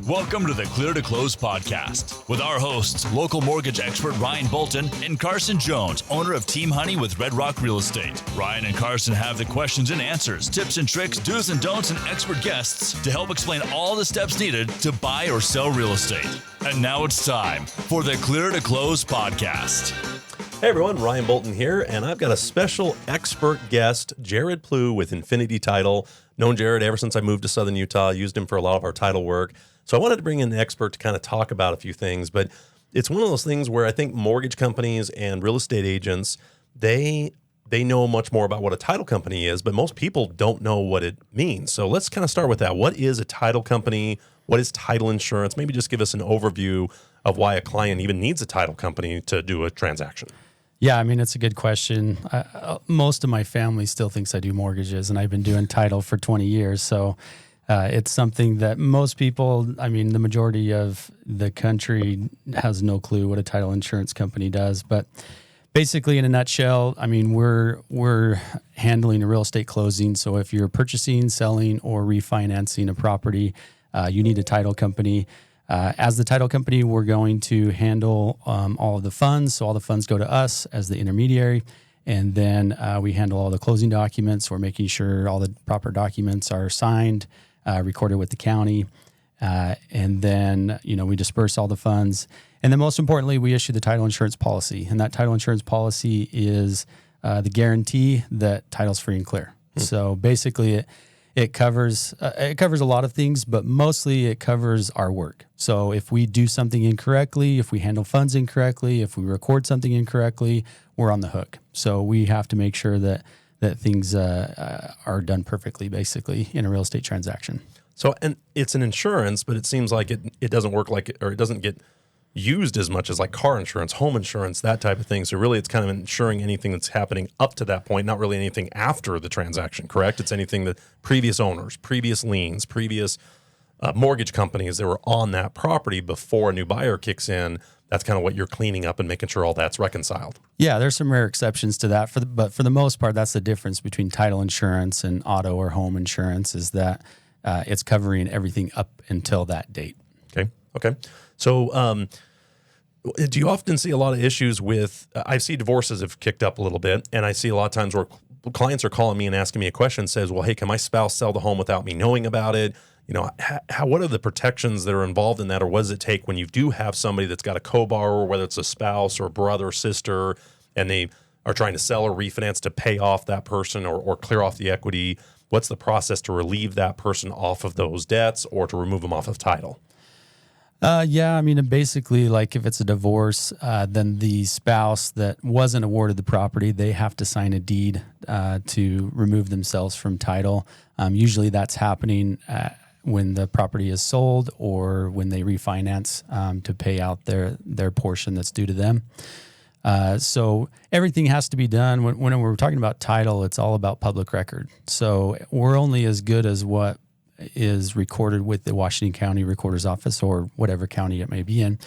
Welcome to the Clear to Close podcast with our hosts, local mortgage expert Ryan Bolton and Carson Jones, owner of Team Honey with Red Rock Real Estate. Ryan and Carson have the questions and answers, tips and tricks, do's and don'ts, and expert guests to help explain all the steps needed to buy or sell real estate. And now it's time for the Clear to Close podcast. Hey everyone, Ryan Bolton here, and I've got a special expert guest, Jared Plewe with Infinity Title. Known Jared ever since I moved to Southern Utah, used him for a lot of our title work. So I wanted to bring in an expert to kind of talk about a few things, but it's one of those things where I think mortgage companies and real estate agents, they know much more about what a title company is, but most people don't know what it means. So let's kind of start with that. What is a title company? What is title insurance? Maybe just give us an overview of why a client even needs a title company to do a transaction. Yeah, I mean, it's a good question. Most of my family still thinks I do mortgages, and I've been doing title for 20 years. So it's something that most people, I mean, the majority of the country has no clue what a title insurance company does. But basically, in a nutshell, I mean, we're handling a real estate closing. So if you're purchasing, selling, or refinancing a property, you need a title company. As the title company, we're going to handle all of the funds. So all the funds go to us as the intermediary. And then we handle all the closing documents. We're making sure all the proper documents are signed, recorded with the county. And then, we disperse all the funds. And then most importantly, we issue the title insurance policy. And that title insurance policy is the guarantee that title's free and clear. So basically, it covers a lot of things, but mostly it covers our work. So if we do something incorrectly, if we handle funds incorrectly, if we record something incorrectly, we're on the hook. So we have to make sure that things are done perfectly, basically, in a real estate transaction. So, and it's an insurance, but it seems like it doesn't work like, or it doesn't get used as much as like car insurance, home insurance, that type of thing. So really it's kind of insuring anything that's happening up to that point, not really anything after the transaction, correct? It's anything that previous owners, previous liens, previous mortgage companies that were on that property before a new buyer kicks in. That's kind of what you're cleaning up and making sure all that's reconciled. Yeah, there's some rare exceptions to that, but for the most part, that's the difference between title insurance and auto or home insurance is that it's covering everything up until that date. Okay. So do you often see a lot of issues with, I see divorces have kicked up a little bit, and I see a lot of times where clients are calling me and asking me a question, says, well, hey, can my spouse sell the home without me knowing about it? What are the protections that are involved in that, or what does it take when you do have somebody that's got a co-borrower, whether it's a spouse or brother or sister, and they are trying to sell or refinance to pay off that person or clear off the equity? What's the process to relieve that person off of those debts or to remove them off of title? Basically, like if it's a divorce, then the spouse that wasn't awarded the property, they have to sign a deed to remove themselves from title. Usually that's happening when the property is sold or when they refinance to pay out their portion that's due to them. So everything has to be done. When we're talking about title, it's all about public record. So we're only as good as what is recorded with the Washington County Recorder's Office or whatever county it may be in.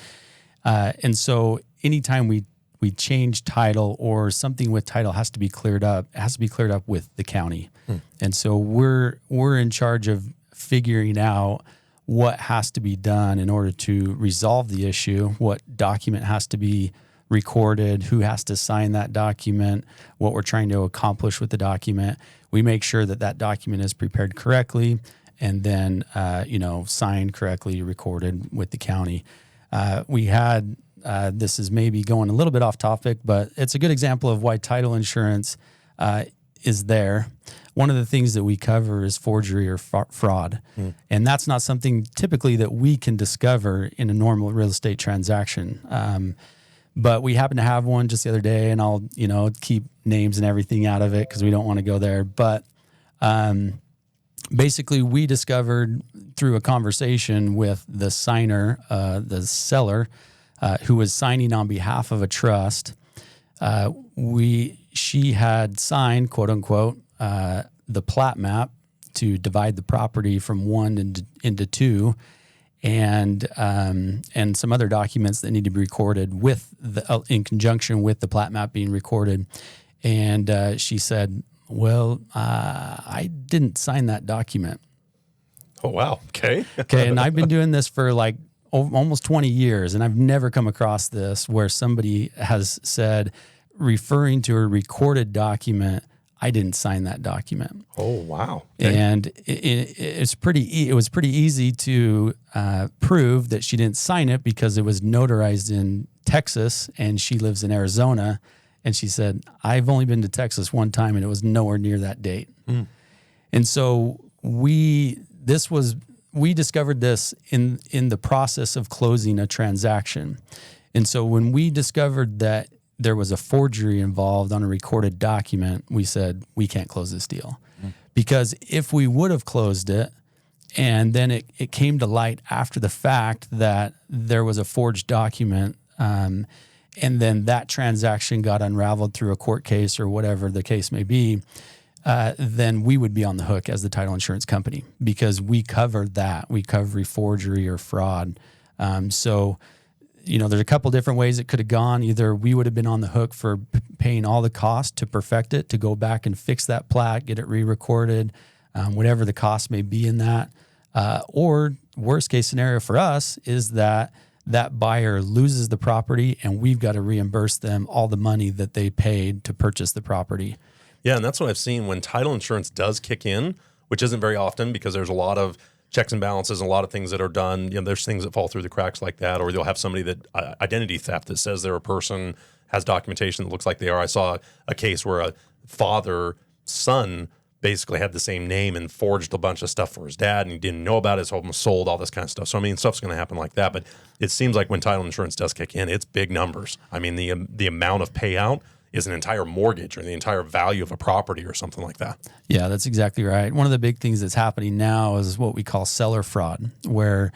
And so anytime we change title or something with title has to be cleared up, it has to be cleared up with the county. And so we're in charge of figuring out what has to be done in order to resolve the issue, what document has to be recorded, who has to sign that document, what we're trying to accomplish with the document. We make sure that document is prepared correctly and then, signed correctly, recorded with the county. We had, this is maybe going a little bit off topic, but it's a good example of why title insurance is there. One of the things that we cover is forgery or fraud. And that's not something typically that we can discover in a normal real estate transaction. But we happen to have one just the other day, and I'll, keep names and everything out of it because we don't want to go there. But basically, we discovered through a conversation with the signer, the seller, who was signing on behalf of a trust. She had signed, quote unquote, the plat map to divide the property from one into two, and some other documents that need to be recorded in conjunction with the plat map being recorded. And she said, well, I didn't sign that document. Oh, wow. Okay. Okay. And I've been doing this for like almost 20 years, and I've never come across this where somebody has said, referring to a recorded document, I didn't sign that document. Oh, wow. Okay. And it was pretty easy to prove that she didn't sign it because it was notarized in Texas and she lives in Arizona. And she said, I've only been to Texas one time and it was nowhere near that date. Mm. And so we discovered this in the process of closing a transaction. And so when we discovered that there was a forgery involved on a recorded document, we said, we can't close this deal. Mm. Because if we would have closed it and then it came to light after the fact that there was a forged document, and then that transaction got unraveled through a court case or whatever the case may be, then we would be on the hook as the title insurance company because we covered that. We cover forgery or fraud. So there's a couple different ways it could have gone. Either we would have been on the hook for paying all the cost to perfect it, to go back and fix that plat, get it re-recorded, whatever the cost may be in that. Or worst case scenario for us is that buyer loses the property and we've got to reimburse them all the money that they paid to purchase the property. Yeah, and that's what I've seen when title insurance does kick in, which isn't very often because there's a lot of checks and balances and a lot of things that are done. There's things that fall through the cracks like that, or you'll have somebody that identity theft that says they're a person, has documentation that looks like they are. I saw a case where a father-son basically had the same name and forged a bunch of stuff for his dad, and he didn't know about it. His home was sold, all this kind of stuff. So, stuff's going to happen like that. But it seems like when title insurance does kick in, it's big numbers. The amount of payout is an entire mortgage or the entire value of a property or something like that. Yeah, that's exactly right. One of the big things that's happening now is what we call seller fraud, where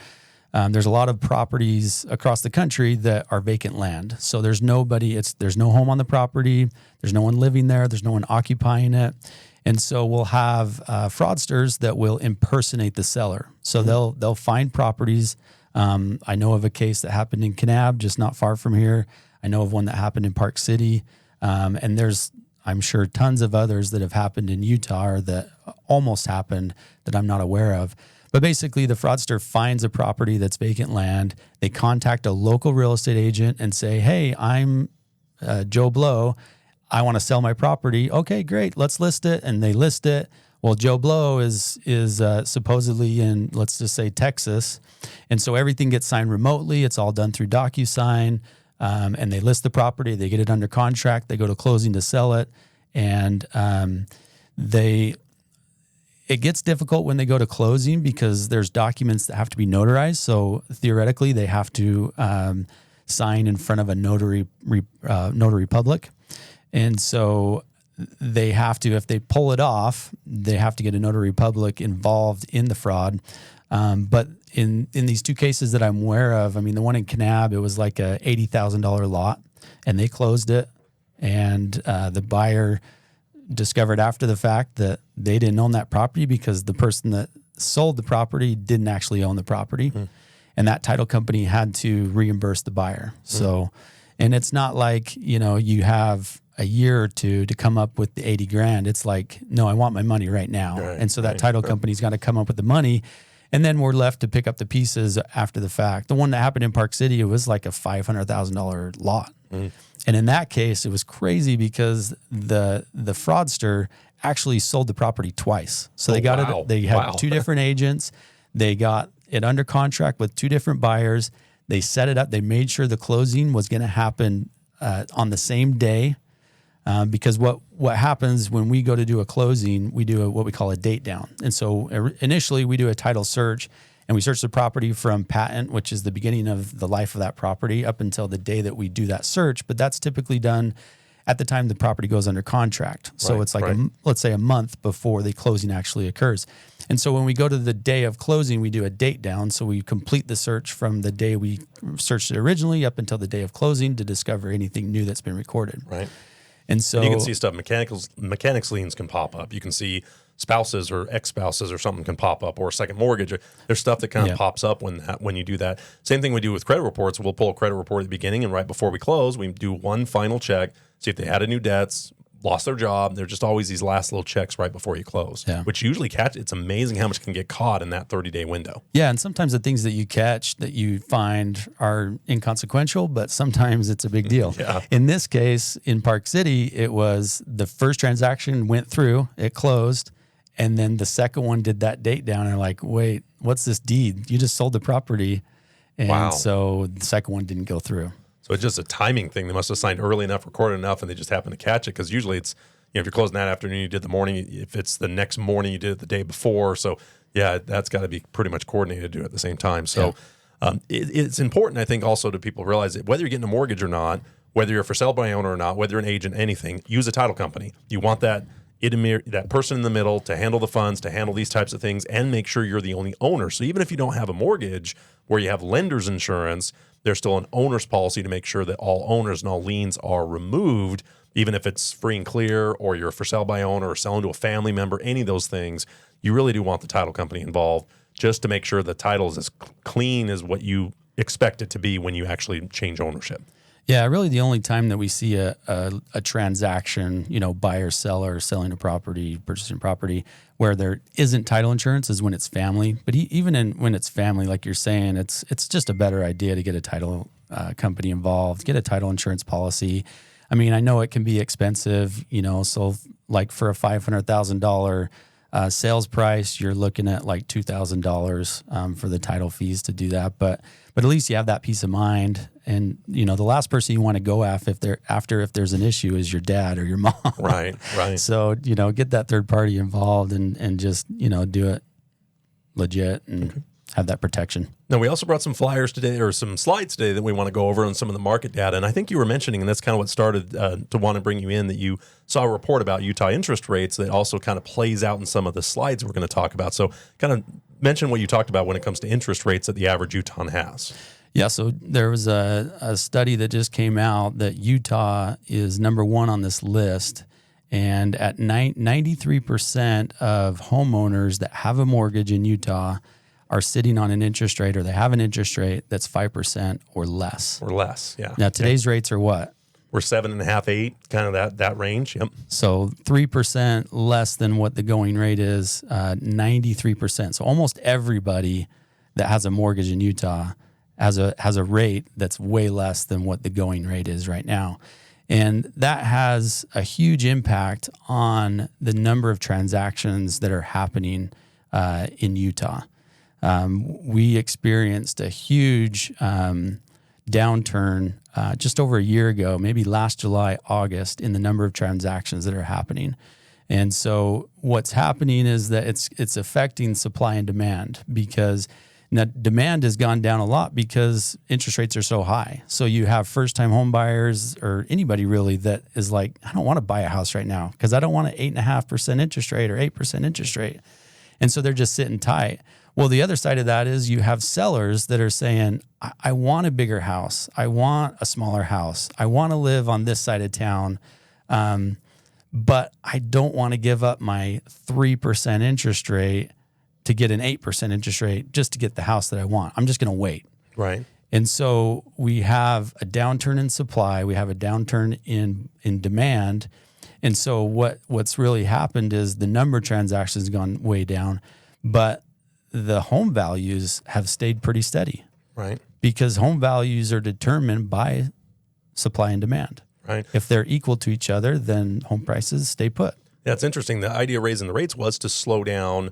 there's a lot of properties across the country that are vacant land. So there's nobody, there's no home on the property, there's no one living there, there's no one occupying it. And so we'll have fraudsters that will impersonate the seller. So they'll find properties. I know of a case that happened in Kanab, just not far from here. I know of one that happened in Park City. And there's, I'm sure, tons of others that have happened in Utah or that almost happened that I'm not aware of. But basically, the fraudster finds a property that's vacant land. They contact a local real estate agent and say, hey, I'm Joe Blow. I want to sell my property. Okay, great. Let's list it. And they list it. Well, Joe Blow is supposedly in, let's just say, Texas. And so everything gets signed remotely. It's all done through DocuSign. And they list the property, they get it under contract, they go to closing to sell it, and it gets difficult when they go to closing because there's documents that have to be notarized. So theoretically, they have to sign in front of a notary public, and so they have to, if they pull it off, they have to get a notary public involved in the fraud. But in these two cases that I'm aware of, the one in Kanab, it was like a $80,000 lot, and they closed it. And the buyer discovered after the fact that they didn't own that property because the person that sold the property didn't actually own the property. Mm. And that title company had to reimburse the buyer. So, and it's not like, you have a year or two to come up with the 80 grand. It's like, no, I want my money right now. Right, and so that title company's got to come up with the money. And then we're left to pick up the pieces after the fact. The one that happened in Park City, it was like a $500,000 lot. Mm. And in that case, it was crazy because the fraudster actually sold the property twice. So they got it. They had two different agents. They got it under contract with two different buyers. They set it up. They made sure the closing was going to happen on the same day. Because what happens when we go to do a closing, we do what we call a date down. And so initially we do a title search and we search the property from patent, which is the beginning of the life of that property, up until the day that we do that search. But that's typically done at the time the property goes under contract. So it's like, let's say a month before the closing actually occurs. And so when we go to the day of closing, we do a date down. So we complete the search from the day we searched it originally up until the day of closing to discover anything new that's been recorded. Right. And so you can see stuff, mechanics liens can pop up. You can see spouses or ex-spouses or something can pop up, or a second mortgage. There's stuff that kind of pops up when you do that. Same thing we do with credit reports. We'll pull a credit report at the beginning, and right before we close, we do one final check, see if they added new debts, lost their job. There's just always these last little checks right before you close, which usually it's amazing how much can get caught in that 30-day window. Yeah, and sometimes the things that you catch that you find are inconsequential, but sometimes it's a big deal. In this case, in Park City, it was the first transaction went through, it closed, and then the second one did that date down, and like, wait, what's this deed? You just sold the property, and so the second one didn't go through. So it's just a timing thing. They must have signed early enough, recorded enough, and they just happen to catch it, because usually it's, if you're closing that afternoon, you did the morning. If it's the next morning, you did it the day before. So yeah, that's got to be pretty much coordinated to do it at the same time. So it's important, I think, also to people realize that whether you're getting a mortgage or not, whether you're a for sale by owner or not, whether you're an agent, anything, use a title company. You want that person in the middle to handle the funds, to handle these types of things, and make sure you're the only owner. So even if you don't have a mortgage where you have lender's insurance, there's still an owner's policy to make sure that all owners and all liens are removed, even if it's free and clear, or you're for sale by owner or selling to a family member, any of those things. You really do want the title company involved just to make sure the title is as clean as what you expect it to be when you actually change ownership. Yeah, really the only time that we see a transaction, buyer, seller, selling a property, purchasing property, where there isn't title insurance is when it's family. But when it's family, like you're saying, it's just a better idea to get a title company involved, get a title insurance policy. I mean, I know it can be expensive, so like for a $500,000 sales price, you're looking at like $2,000 for the title fees to do that. But at least you have that peace of mind. And, the last person you want to go after if there's an issue is your dad or your mom. Right. So, get that third party involved and just, do it legit and have that protection. Now, we also brought some flyers today, or some slides today, that we want to go over on some of the market data. And I think you were mentioning, and that's kind of what started to want to bring you in, that you saw a report about Utah interest rates that also kind of plays out in some of the slides we're going to talk about. So kind of mention what you talked about when it comes to interest rates that the average Utahn has. Yeah, so there was a study that just came out that Utah is number one on this list. And at 93% of homeowners that have a mortgage in Utah are sitting on an interest rate, or they have an interest rate that's 5% or less. Or less, yeah. Now, today's rates are what? We're 7.5, 8, kind of that range. Yep. So 3% less than what the going rate is, 93%. So almost everybody that has a mortgage in Utah has a rate that's way less than what the going rate is right now. And that has a huge impact on the number of transactions that are happening in Utah. We experienced a huge downturn just over a year ago, maybe last July, August, in the number of transactions that are happening. And so what's happening is that it's affecting supply and demand, because now demand has gone down a lot because interest rates are so high. So you have first-time home buyers, or anybody really, that is like, I don't want to buy a house right now because I don't want an 8.5% interest rate or 8% interest rate. And so they're just sitting tight. Well, the other side of that is you have sellers that are saying, I want a bigger house. I want a smaller house. I want to live on this side of town. But I don't want to give up my 3% interest rate to get an 8% interest rate just to get the house that I want. I'm just going to wait. Right. And so we have a downturn in supply. We have a downturn in demand. And so what's really happened is the number of transactions has gone way down, but the home values have stayed pretty steady. Right. Because home values are determined by supply and demand. Right. If they're equal to each other, then home prices stay put. Yeah, it's interesting. The idea of raising the rates was to slow down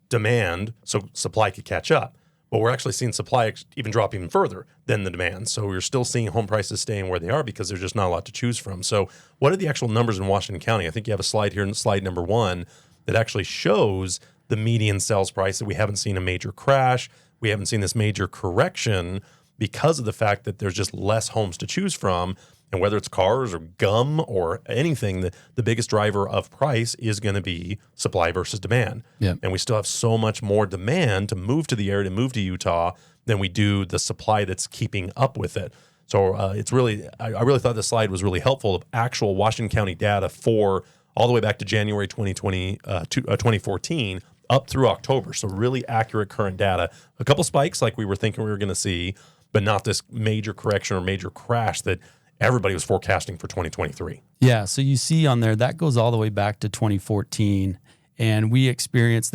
demand so supply could catch up. But we're actually seeing supply even drop even further than the demand. So we're still seeing home prices staying where they are because there's just not a lot to choose from. So what are the actual numbers in Washington County? I think you have a slide here in slide number 1 that actually shows the median sales price, that we haven't seen a major crash. We haven't seen this major correction because of the fact that there's just less homes to choose from. And whether it's cars or gum or anything, the biggest driver of price is going to be supply versus demand. Yep. And we still have so much more demand to move to the area, to move to Utah, than we do the supply that's keeping up with it. So it's really, I really thought this slide was really helpful of actual Washington County data for all the way back to January 2014 up through October. So really accurate current data. A couple spikes like we were thinking we were going to see, but not this major correction or major crash that everybody was forecasting for 2023. Yeah. So you see on there, that goes all the way back to 2014. And we experienced,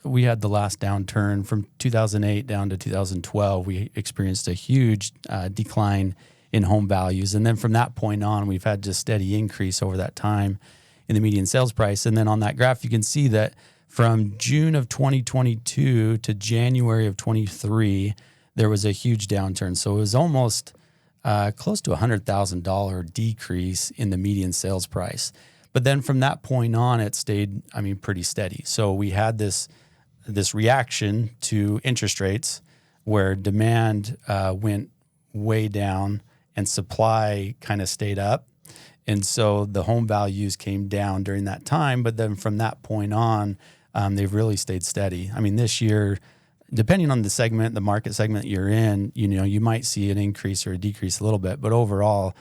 we had the last downturn from 2008 down to 2012. We experienced a huge decline in home values. And then from that point on, we've had just steady increase over that time in the median sales price. And then on that graph, you can see that from June of 2022 to January of 23, there was a huge downturn. So it was almost close to $100,000 decrease in the median sales price. But then from that point on, it stayed, pretty steady. So we had this reaction to interest rates where demand went way down and supply kind of stayed up. And so the home values came down during that time. But then from that point on, they've really stayed steady. This year, depending on the market segment you're in, you might see an increase or a decrease a little bit. But overall,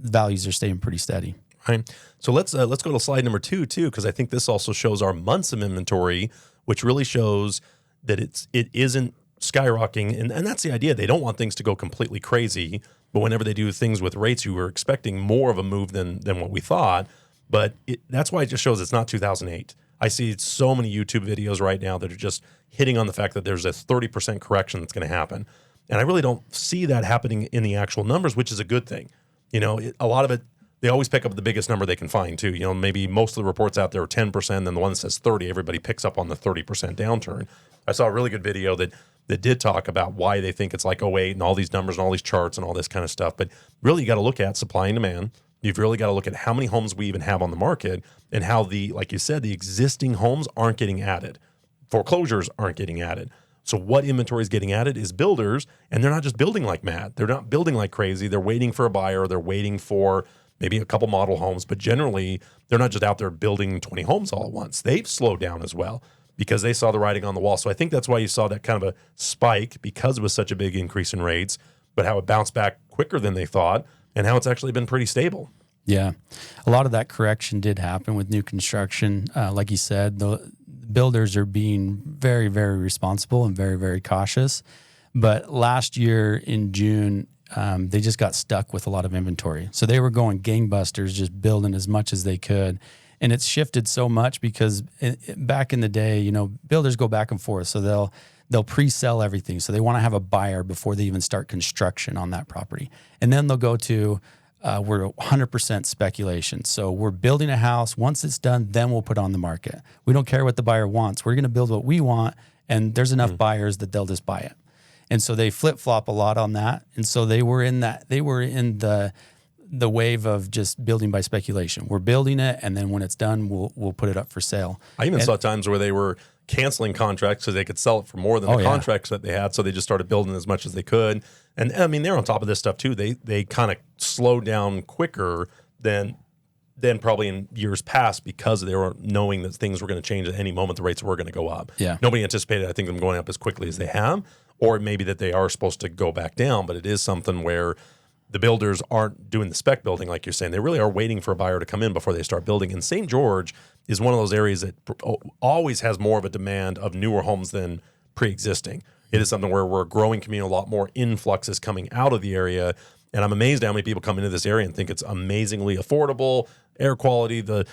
the values are staying pretty steady. Right. So let's go to slide number 2 too, because I think this also shows our months of inventory, which really shows that it isn't skyrocketing, and that's the idea. They don't want things to go completely crazy, but whenever they do things with rates, you were expecting more of a move than what we thought. But that's why it just shows it's not 2008. I see so many YouTube videos right now that are just hitting on the fact that there's a 30% correction that's going to happen, and I really don't see that happening in the actual numbers, which is a good thing. A lot of it. They always pick up the biggest number they can find too. Maybe most of the reports out there are 10%, then the one that says 30, everybody picks up on the 30% downturn. I saw a really good video that did talk about why they think it's like 08 and all these numbers and all these charts and all this kind of stuff. But really, you got to look at supply and demand. You've really got to look at how many homes we even have on the market and how like you said, the existing homes aren't getting added. Foreclosures aren't getting added. So what inventory is getting added is builders, and they're not just building like mad. They're not building like crazy. They're waiting for a buyer. They're waiting for maybe a couple model homes, but generally they're not just out there building 20 homes all at once. They've slowed down as well because they saw the writing on the wall. So I think that's why you saw that kind of a spike, because it was such a big increase in rates, but how it bounced back quicker than they thought and how it's actually been pretty stable. Yeah. A lot of that correction did happen with new construction. Like you said, the builders are being very, very responsible and very, very cautious. But last year in June, they just got stuck with a lot of inventory. So they were going gangbusters, just building as much as they could. And it's shifted so much because back in the day, builders go back and forth. So they'll pre-sell everything. So they want to have a buyer before they even start construction on that property. And then they'll go to, we're 100% speculation. So we're building a house. Once it's done, then we'll put it on the market. We don't care what the buyer wants. We're going to build what we want. And there's enough buyers that they'll just buy it. And so they flip-flop a lot on that. And so they were in the wave of just building by speculation. We're building it, and then when it's done, we'll put it up for sale. I even saw times where they were canceling contracts so they could sell it for more than the contracts that they had. So they just started building as much as they could. And they're on top of this stuff too. They kind of slowed down quicker than probably in years past because they were knowing that things were going to change at any moment. The rates were going to go up. Yeah. Nobody anticipated, I think, them going up as quickly as they have. Or maybe that they are supposed to go back down, but it is something where the builders aren't doing the spec building like you're saying. They really are waiting for a buyer to come in before they start building. And St. George is one of those areas that always has more of a demand of newer homes than pre-existing. It is something where we're a growing community, a lot more influx is coming out of the area. And I'm amazed how many people come into this area and think it's amazingly affordable, air quality, the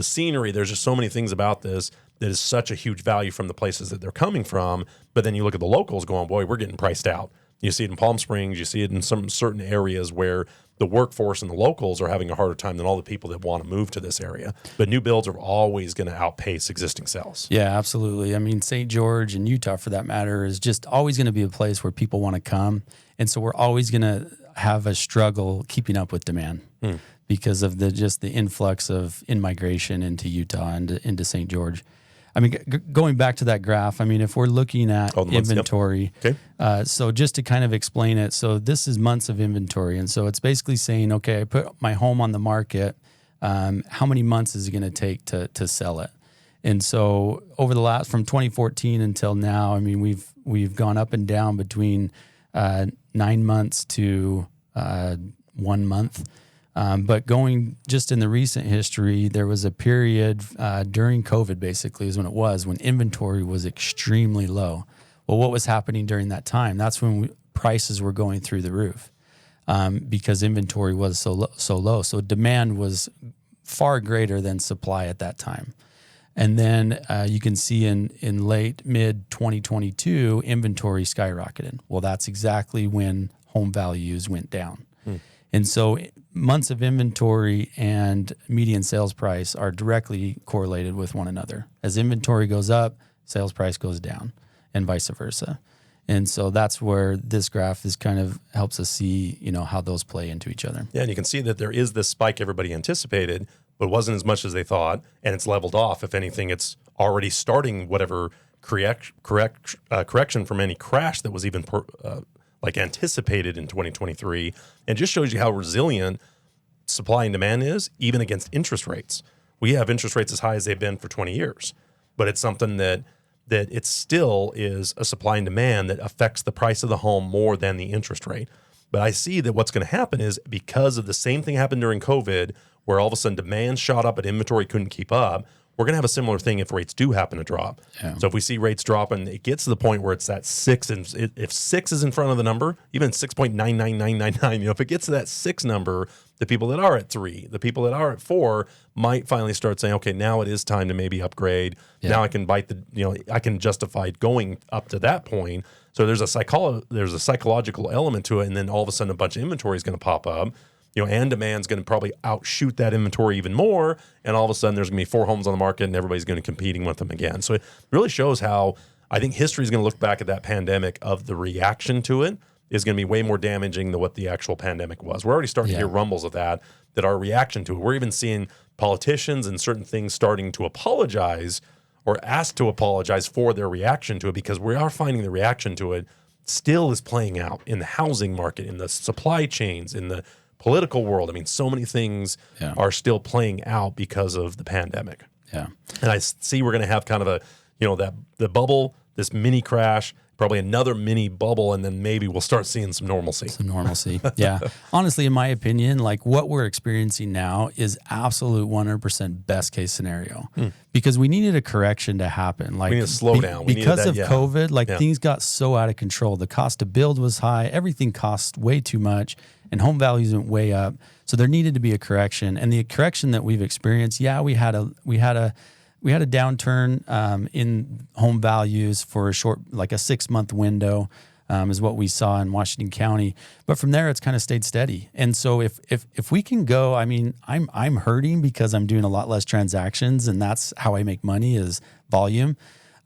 scenery. There's just so many things about this that is such a huge value from the places that they're coming from. But then you look at the locals going, boy, we're getting priced out. You see it in Palm Springs. You see it in some certain areas where the workforce and the locals are having a harder time than all the people that want to move to this area. But new builds are always going to outpace existing sales. Yeah, absolutely. St. George and Utah, for that matter, is just always going to be a place where people want to come. And so we're always going to have a struggle keeping up with demand because of the influx of in-migration into Utah and into St. George. Going back to that graph, if we're looking at inventory, so just to kind of explain it, so this is months of inventory. And so it's basically saying, okay, I put my home on the market. How many months is it going to take to sell it? And so over the from 2014 until now, we've gone up and down between 9 months to 1 month. But going just in the recent history, there was a period during COVID, basically, is when inventory was extremely low. Well, what was happening during that time? That's when prices were going through the roof. because inventory was so low. So demand was far greater than supply at that time. And then you can see in late mid 2022, inventory skyrocketed. Well, that's exactly when home values went down. And so months of inventory and median sales price are directly correlated with one another. As inventory goes up, sales price goes down, and vice versa. And so that's where this graph is kind of helps us see, how those play into each other. Yeah, and you can see that there is this spike everybody anticipated, but it wasn't as much as they thought, and it's leveled off. If anything, it's already starting whatever correction from any crash that was even anticipated in 2023, and just shows you how resilient supply and demand is, even against interest rates. We have interest rates as high as they've been for 20 years, but it's something that it still is a supply and demand that affects the price of the home more than the interest rate. But I see that what's going to happen is because of the same thing happened during COVID, where all of a sudden demand shot up and inventory couldn't keep up, we're going to have a similar thing if rates do happen to drop. Yeah. So if we see rates drop and it gets to the point where it's that 6, and if 6 is in front of the number, even 6.99999, if it gets to that 6 number, the people that are at 3, the people that are at 4 might finally start saying, okay, now it is time to maybe upgrade. Yeah. Now I can I can justify going up to that point. So there's a psychological element to it, and then all of a sudden a bunch of inventory is going to pop up. And demand's going to probably outshoot that inventory even more, and all of a sudden there's going to be 4 homes on the market, and everybody's going to be competing with them again. So it really shows how I think history is going to look back at that pandemic of the reaction to it is going to be way more damaging than what the actual pandemic was. We're already starting to hear rumbles of that our reaction to it. We're even seeing politicians and certain things starting to apologize or ask to apologize for their reaction to it, because we are finding the reaction to it still is playing out in the housing market, in the supply chains, in the political world. I mean, so many things are still playing out because of the pandemic. Yeah. And I see we're going to have kind of a, the bubble, this mini crash, probably another mini bubble, and then maybe we'll start seeing some normalcy. Yeah. Honestly, in my opinion, like what we're experiencing now is absolute 100% best case scenario because we needed a correction to happen. Like we need to slow down. Because of COVID, things got so out of control. The cost to build was high. Everything cost way too much. And home values went way up, so there needed to be a correction. And the correction that we've experienced, we had a downturn in home values for a short, like a 6-month window, is what we saw in Washington County. But from there, it's kind of stayed steady. And so if we can go, I mean, I'm hurting because I'm doing a lot less transactions, and that's how I make money is volume.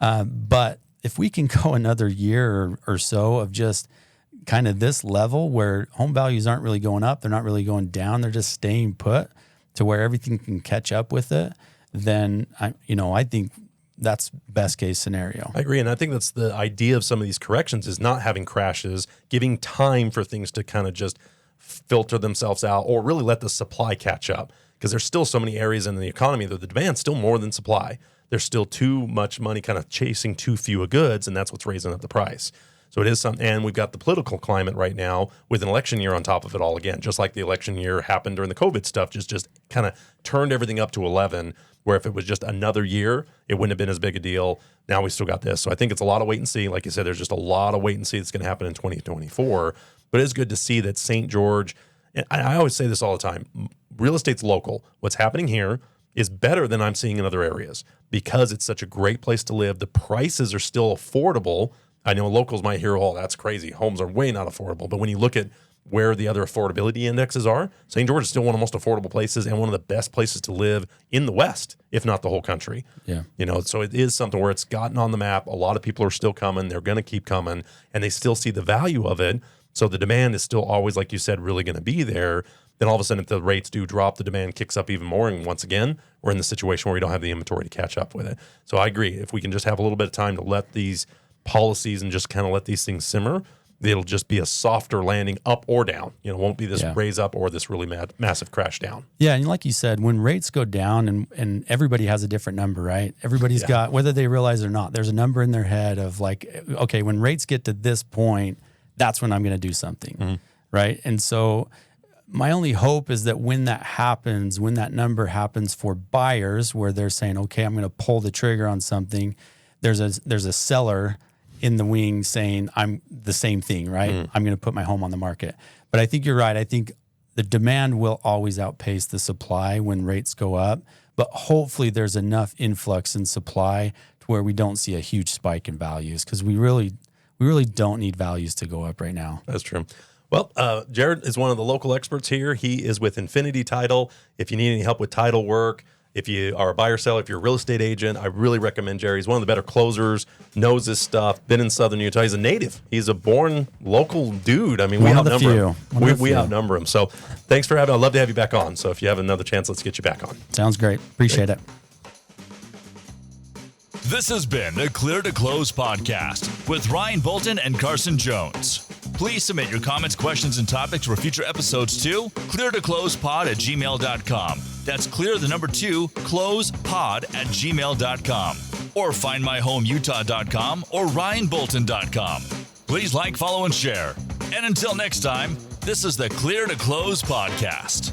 But if we can go another year or so of just kind of this level where home values aren't really going up, they're not really going down, they're just staying put to where everything can catch up with it, then I think that's best case scenario. I agree, and I think that's the idea of some of these corrections is not having crashes, giving time for things to kind of just filter themselves out or really let the supply catch up, because there's still so many areas in the economy that the demand's still more than supply. There's still too much money kind of chasing too few goods, and that's what's raising up the price. So it is something, and we've got the political climate right now with an election year on top of it all again, just like the election year happened during the COVID stuff, just kind of turned everything up to 11, where if it was just another year, it wouldn't have been as big a deal. Now we still got this. So I think it's a lot of wait and see. Like you said, there's just a lot of wait and see that's going to happen in 2024, but it's good to see that St. George, and I always say this all the time, real estate's local. What's happening here is better than I'm seeing in other areas because it's such a great place to live. The prices are still affordable. I know locals might hear, oh, that's crazy. Homes are way not affordable. But when you look at where the other affordability indexes are, St. George is still one of the most affordable places and one of the best places to live in the West, if not the whole country. Yeah. So it is something where it's gotten on the map. A lot of people are still coming. They're going to keep coming, and they still see the value of it. So the demand is still always, like you said, really going to be there. Then all of a sudden, if the rates do drop, the demand kicks up even more. And once again, we're in the situation where we don't have the inventory to catch up with it. So I agree. If we can just have a little bit of time to let these policies and just kind of let these things simmer, it'll just be a softer landing up or down. It won't be this raise up or this really massive crash down. Yeah, and like you said, when rates go down and everybody has a different number, right? Everybody's got, whether they realize it or not, there's a number in their head of like, okay, when rates get to this point, that's when I'm going to do something, right? And so my only hope is that when that happens, when that number happens for buyers where they're saying, okay, I'm going to pull the trigger on something, there's a seller in the wings saying I'm the same thing, right? I'm going to put my home on the market. But I think you're right. I think the demand will always outpace the supply when rates go up. But hopefully there's enough influx in supply to where we don't see a huge spike in values, because we really don't need values to go up right now. That's true. Well, Jared is one of the local experts here. He is with Infinity Title. If you need any help with title work, if you are a buyer seller, if you're a real estate agent, I really recommend Jerry. He's one of the better closers, knows his stuff, been in Southern Utah. He's a native. He's a born local dude. I mean, we outnumber him. We outnumber him. So thanks for having. I'd love to have you back on. So if you have another chance, let's get you back on. Sounds great. Appreciate it. This has been the Clear to Close podcast with Ryan Bolton and Carson Jones. Please submit your comments, questions, and topics for future episodes to cleartoclosepod@gmail.com. That's cleartoclosepod@gmail.com. Or find myhomeutah.com or ryanbolton.com. Please like, follow, and share. And until next time, this is the Clear to Close podcast.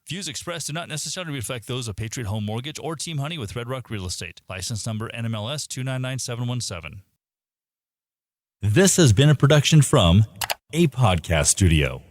Views expressed do not necessarily reflect those of Patriot Home Mortgage or Team Honey with Red Rock Real Estate. License number NMLS 299717. This has been a production from a podcast studio.